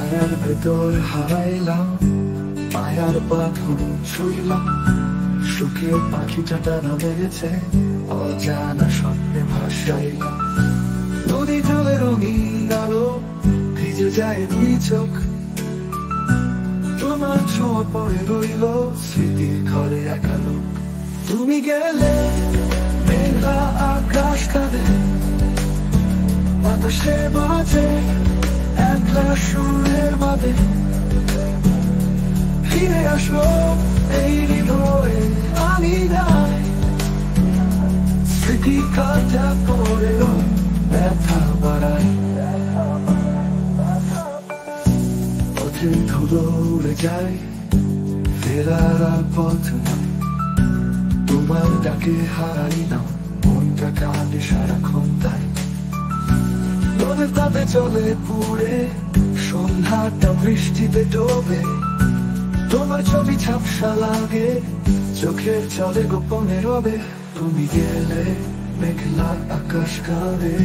ছায়ার ভেতর হারাইলাম, মায়ার বাঁধন ছুঁইলাম, সুখের পাখিটা ডানা মেরেছে, অজানা স্বপ্নে ভাসাইলাম। নদী জলে রঙিন আলো, ভিজে যায় দুই চোখ, তোমার ছোঁয়া পড়ে রইল স্মৃতির ঘরে একালো। তুমি গেলে মেঘলা আকাশ কাঁদে, বাতাসে বাজে একলা সুরের বাদে। ফিরে আসো এই হৃদয়ে আমি নাই, স্মৃতি কাটা পড়েও ব্যথা বাড়ায়। পথে ধুলো উড়ে যায়, ফেরার আর পথ নাই, তোমার ডাকে হারাই না, মনটা কাঁদে সারাক্ষণ তাই। নদীর তাতে চলে পুড়ে, সন্ধ্যাটা বৃষ্টিতে ডোবে, তোমার ছবি ঝাপসা লাগে, চোখের জলে গোপনে রবে। তুমি গেলে মেঘলা আকাশ কাঁদে,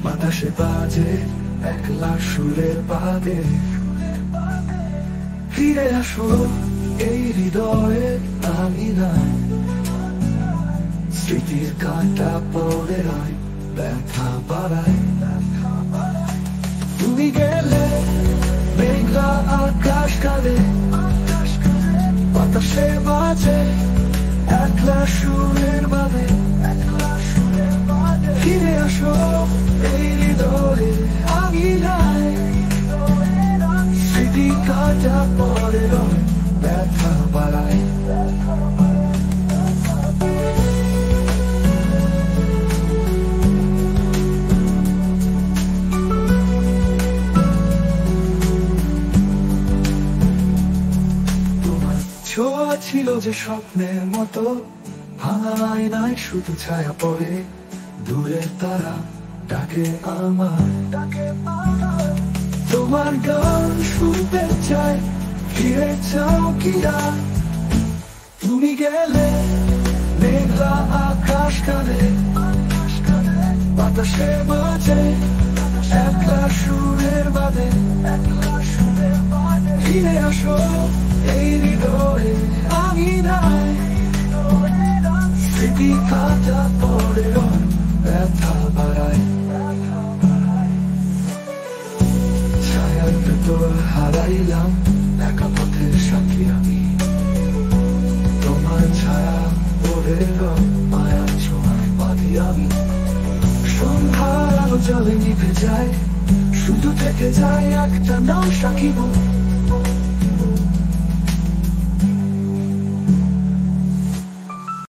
বাতাসে বাজে একলা সুরের বাদে। ফিরে আসো এই হৃদয়ে আমি নাই, স্মৃতির কাঁটা পড়ে হয় ব্যথা বাড়ায়। তুমি গেলে মেঘলা আকাশ কাঁদে, বাতাসে বাজে একলা সুরের বাদে। ফিরে আসো এই হৃদয়ে আমি নাই, স্মৃতি কাটা পড়ে ব্যথা বাড়ায়। ছোঁয়া ছিল যে স্বপ্নের মতো, ভাঙা আয়নায় শুধু ছায়া পড়ে, দূরের তারা ডাকে আমার। তোমার গান শুনতে চাই, ফিরে চাও কিরা? তুমি গেলে মেঘলা আকাশ কাঁদে, বাতাসে বাজে একলা সুরের বাদে। ফিরে আসো এই হৃদয়ে আমি নাই, স্মৃতি কাটা পড়ে ব্যথা বাড়ায়। ছায়ার ভেতর হারাইলাম, একা পথের সাথী আমি, তোমার ছায়া পড়ে মায়ার ছোঁয়ায় বাঁধি আমি। সন্ধ্যার আলো জলে নিভে যায়, শুধু থেকে যায় একটা নাম সাকিব।